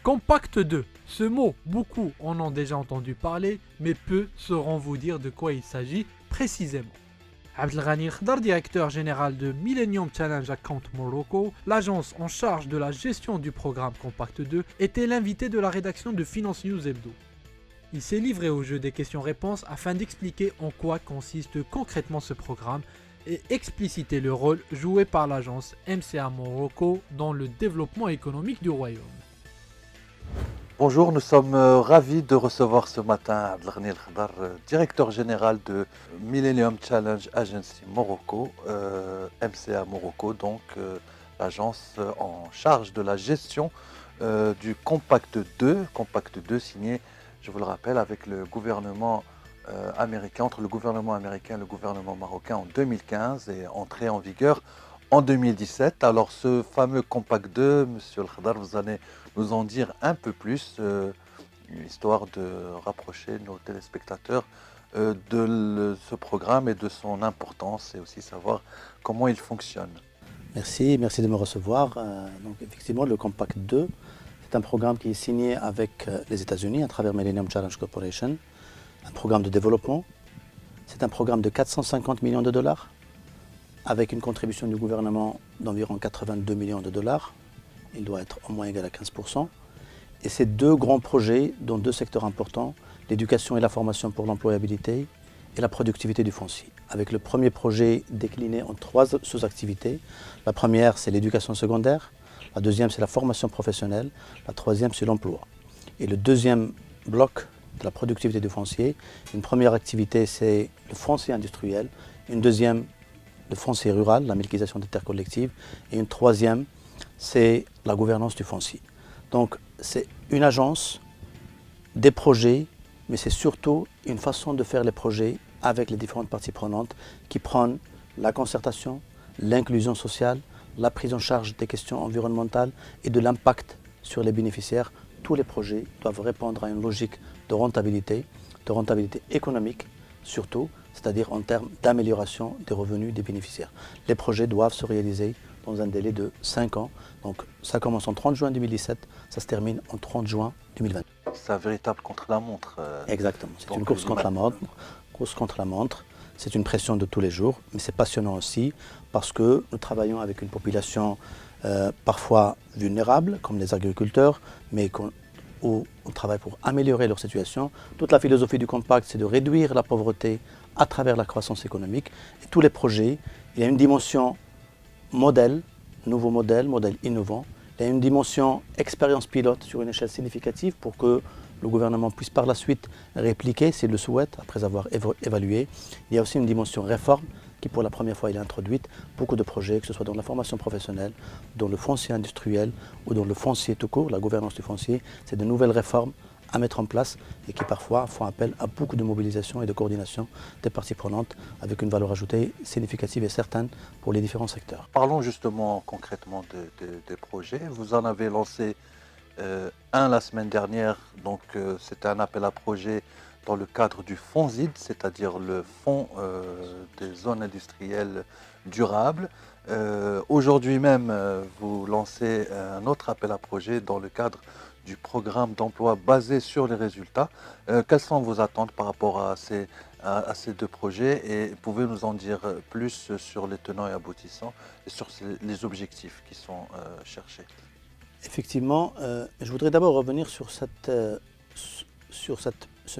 Compact 2. Ce mot, beaucoup en ont déjà entendu parler, mais peu sauront vous dire de quoi il s'agit précisément. Abdelghani Khdar, directeur général de Millennium Challenge Account Morocco, l'agence en charge de la gestion du programme Compact 2, était l'invité de la rédaction de Finance News Hebdo. Il s'est livré au jeu des questions-réponses afin d'expliquer en quoi consiste concrètement ce programme et expliciter le rôle joué par l'agence MCA Morocco dans le développement économique du royaume. Bonjour, nous sommes ravis de recevoir ce matin Abdelghani Khdar, directeur général de Millennium Challenge Agency Morocco, MCA Morocco, donc l'agence en charge de la gestion du Compact 2 signé, je vous le rappelle, avec le gouvernement américain, entre le gouvernement américain et le gouvernement marocain en 2015 et entré en vigueur en 2017. Alors ce fameux Compact 2, monsieur Khdar, vous allez nous en dire un peu plus, histoire de rapprocher nos téléspectateurs de ce programme et de son importance et aussi savoir comment il fonctionne. Merci de me recevoir. Donc effectivement, le Compact 2, c'est un programme qui est signé avec les États-Unis à travers Millennium Challenge Corporation, un programme de développement. C'est un programme de 450 millions de dollars avec une contribution du gouvernement d'environ 82 millions de dollars. Il doit être au moins égal à 15%. Et c'est deux grands projets dans deux secteurs importants, l'éducation et la formation pour l'employabilité et la productivité du foncier. Avec le premier projet décliné en trois sous-activités. La première, c'est l'éducation secondaire. La deuxième, c'est la formation professionnelle. La troisième, c'est l'emploi. Et le deuxième bloc de la productivité du foncier, une première activité, c'est le foncier industriel. Une deuxième, le foncier rural, la milquisation des terres collectives. Et une troisième, c'est la gouvernance du foncier. Donc, c'est une agence, des projets, mais c'est surtout une façon de faire les projets avec les différentes parties prenantes qui prennent la concertation, l'inclusion sociale, la prise en charge des questions environnementales et de l'impact sur les bénéficiaires. Tous les projets doivent répondre à une logique de rentabilité économique surtout, c'est-à-dire en termes d'amélioration des revenus des bénéficiaires. Les projets doivent se réaliser dans un délai de 5 ans. Donc ça commence en 30 juin 2017, ça se termine en 30 juin 2020. C'est un véritable contre-la-montre. Exactement, c'est une course contre la montre. C'est une pression de tous les jours, mais c'est passionnant aussi parce que nous travaillons avec une population parfois vulnérable, comme les agriculteurs, mais où on travaille pour améliorer leur situation. Toute la philosophie du Compact, c'est de réduire la pauvreté à travers la croissance économique. Et tous les projets, il y a une dimension modèle, nouveau modèle innovant. Il y a une dimension expérience pilote sur une échelle significative pour que le gouvernement puisse par la suite répliquer s'il le souhaite après avoir évalué. Il y a aussi une dimension réforme qui pour la première fois est introduite. Beaucoup de projets, que ce soit dans la formation professionnelle, dans le foncier industriel ou dans le foncier tout court, la gouvernance du foncier, c'est de nouvelles réformes à mettre en place et qui parfois font appel à beaucoup de mobilisation et de coordination des parties prenantes avec une valeur ajoutée significative et certaine pour les différents secteurs. Parlons justement concrètement des projets. Vous en avez lancé un la semaine dernière, donc c'était un appel à projet dans le cadre du FONZID, c'est-à-dire le Fonds des zones industrielles durables. Aujourd'hui même, vous lancez un autre appel à projet dans le cadre du programme d'emploi basé sur les résultats. Quelles sont vos attentes par rapport à ces deux projets et pouvez-vous nous en dire plus sur les tenants et aboutissants et sur les objectifs qui sont cherchés? Effectivement, je voudrais d'abord revenir sur ce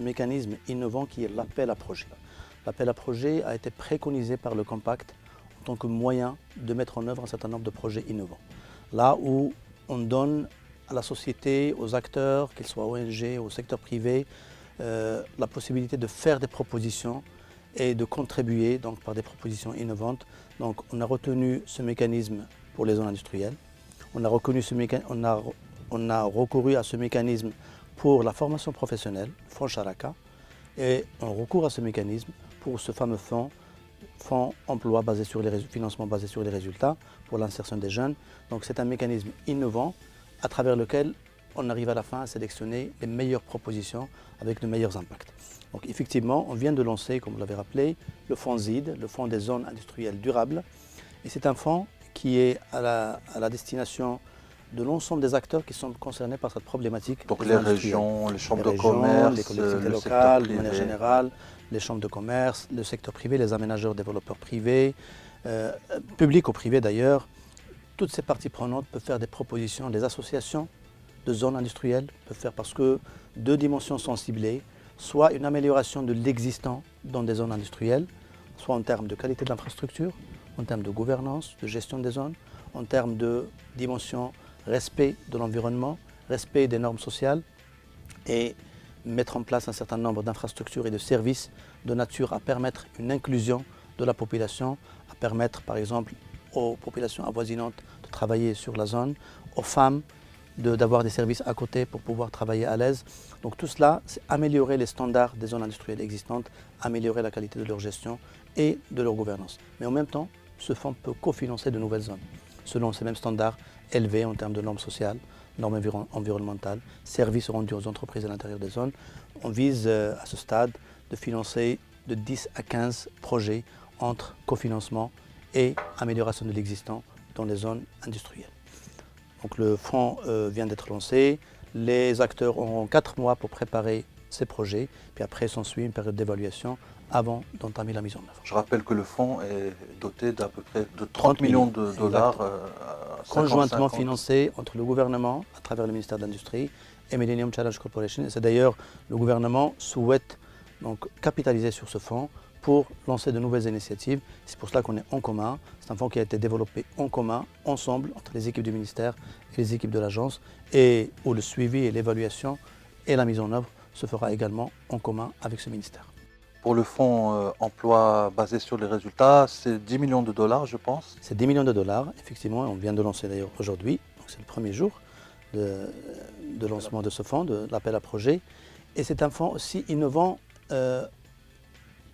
mécanisme innovant qui est l'appel à projet. L'appel à projet a été préconisé par le Compact en tant que moyen de mettre en œuvre un certain nombre de projets innovants. Là où on donne à la société, aux acteurs, qu'ils soient ONG, au secteur privé, la possibilité de faire des propositions et de contribuer donc, par des propositions innovantes. Donc on a retenu ce mécanisme pour les zones industrielles. On a recouru à ce mécanisme pour la formation professionnelle, Fonds Charaka, et on recourt à ce mécanisme pour ce fameux fonds emploi financement basé sur les résultats pour l'insertion des jeunes. Donc c'est un mécanisme innovant à travers lequel on arrive à la fin à sélectionner les meilleures propositions avec les meilleurs impacts. Donc effectivement, on vient de lancer, comme vous l'avez rappelé, le fonds ZID, le Fonds des zones industrielles durables. Et c'est un fonds qui est à la destination de l'ensemble des acteurs qui sont concernés par cette problématique. Donc les régions, les chambres de commerce, les collectivités le locales, de secteur manière privé. générale, les chambres de commerce, le secteur privé, les aménageurs, développeurs privés, publics ou privés d'ailleurs. Toutes ces parties prenantes peuvent faire des propositions. Les associations de zones industrielles peuvent faire, parce que deux dimensions sont ciblées, soit une amélioration de l'existant dans des zones industrielles, soit en termes de qualité de l'infrastructure, en termes de gouvernance, de gestion des zones, en termes de dimension respect de l'environnement, respect des normes sociales, et mettre en place un certain nombre d'infrastructures et de services de nature à permettre une inclusion de la population, à permettre par exemple aux populations avoisinantes de travailler sur la zone, aux femmes d'avoir des services à côté pour pouvoir travailler à l'aise. Donc tout cela, c'est améliorer les standards des zones industrielles existantes, améliorer la qualité de leur gestion et de leur gouvernance. Mais en même temps, ce fonds peut cofinancer de nouvelles zones, selon ces mêmes standards élevés en termes de normes sociales, normes environnementales, services rendus aux entreprises à l'intérieur des zones. On vise à ce stade de financer de 10 à 15 projets entre cofinancement et amélioration de l'existant dans les zones industrielles. Donc le fonds vient d'être lancé, les acteurs auront 4 mois pour préparer ces projets, puis après s'ensuit une période d'évaluation avant d'entamer la mise en œuvre. Je rappelle que le fonds est doté d'à peu près de 30 millions de dollars. Conjointement financé entre le gouvernement, à travers le ministère de l'Industrie, et Millennium Challenge Corporation. Et c'est d'ailleurs, le gouvernement souhaite donc capitaliser sur ce fonds pour lancer de nouvelles initiatives. C'est pour cela qu'on est en commun. C'est un fonds qui a été développé en commun, ensemble, entre les équipes du ministère et les équipes de l'agence, et où le suivi et l'évaluation et la mise en œuvre se fera également en commun avec ce ministère. Pour le fonds emploi basé sur les résultats, c'est 10 millions de dollars, je pense. C'est 10 millions de dollars, effectivement. On vient de lancer d'ailleurs aujourd'hui. Donc c'est le premier jour de lancement de ce fonds, de l'appel à projet. Et c'est un fonds aussi innovant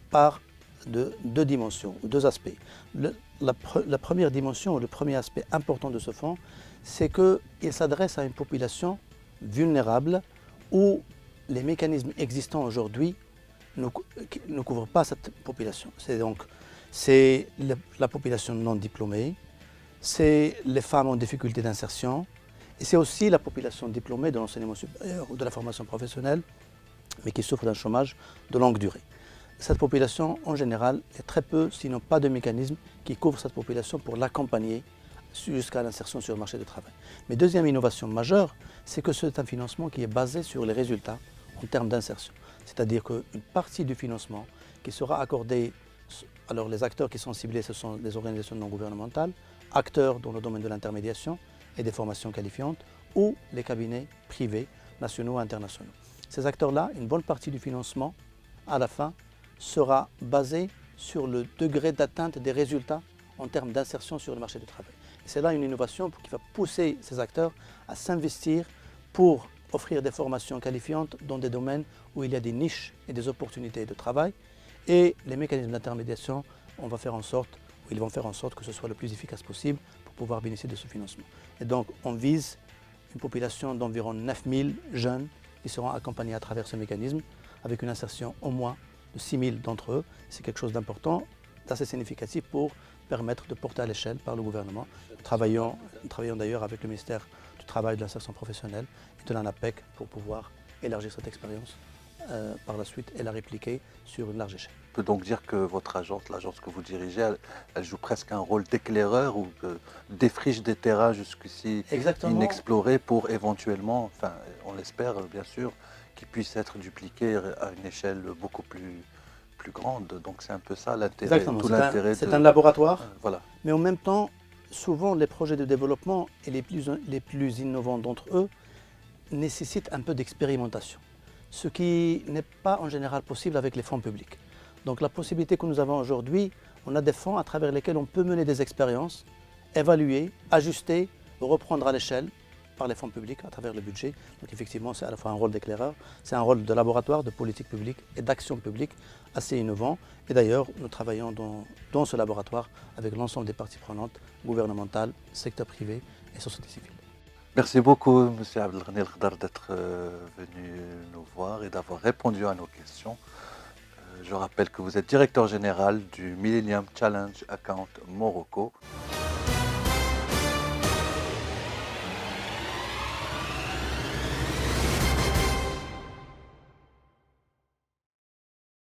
par deux dimensions, deux aspects. La première dimension, ou le premier aspect important de ce fonds, c'est qu'il s'adresse à une population vulnérable où les mécanismes existants aujourd'hui ne couvrent pas cette population. C'est la population non diplômée, c'est les femmes en difficulté d'insertion, et c'est aussi la population diplômée de l'enseignement supérieur ou de la formation professionnelle, mais qui souffre d'un chômage de longue durée. Cette population, en général, il y a très peu, sinon pas de mécanismes qui couvrent cette population pour l'accompagner jusqu'à l'insertion sur le marché du travail. Mais deuxième innovation majeure, c'est que c'est un financement qui est basé sur les résultats en termes d'insertion. C'est-à-dire qu'une partie du financement qui sera accordée, alors les acteurs qui sont ciblés, ce sont les organisations non gouvernementales, acteurs dans le domaine de l'intermédiation et des formations qualifiantes, ou les cabinets privés, nationaux et internationaux. Ces acteurs-là, une bonne partie du financement, à la fin, sera basée sur le degré d'atteinte des résultats en termes d'insertion sur le marché du travail. C'est là une innovation qui va pousser ces acteurs à s'investir pour offrir des formations qualifiantes dans des domaines où il y a des niches et des opportunités de travail. Et les mécanismes d'intermédiation, ils vont faire en sorte que ce soit le plus efficace possible pour pouvoir bénéficier de ce financement. Et donc, on vise une population d'environ 9000 jeunes qui seront accompagnés à travers ce mécanisme, avec une insertion au moins de 6000 d'entre eux. C'est quelque chose d'important, d'assez significatif pour permettre de porter à l'échelle par le gouvernement. Nous travaillons d'ailleurs avec le ministère du Travail, de l'insertion professionnelle et de l'ANAPEC pour pouvoir élargir cette expérience par la suite et la répliquer sur une large échelle. On peut donc dire que votre agence, l'agence que vous dirigez, elle joue presque un rôle d'éclaireur ou de défriche des terrains jusqu'ici inexplorés pour éventuellement, enfin on l'espère bien sûr, qu'ils puissent être dupliqués à une échelle beaucoup plus grande. Donc c'est un peu ça l'intérêt. C'est un laboratoire, voilà. Mais en même temps, souvent les projets de développement et les plus innovants d'entre eux nécessitent un peu d'expérimentation, ce qui n'est pas en général possible avec les fonds publics. Donc la possibilité que nous avons aujourd'hui, on a des fonds à travers lesquels on peut mener des expériences, évaluer, ajuster, reprendre à l'échelle par les fonds publics à travers le budget. Donc effectivement, c'est à la fois un rôle d'éclaireur, c'est un rôle de laboratoire, de politique publique et d'action publique assez innovant. Et d'ailleurs, nous travaillons dans ce laboratoire avec l'ensemble des parties prenantes, gouvernementales, secteur privé et société civile. Merci beaucoup, M. Abdelghani El Khdar, d'être venu nous voir et d'avoir répondu à nos questions. Je rappelle que vous êtes directeur général du Millennium Challenge Account Morocco.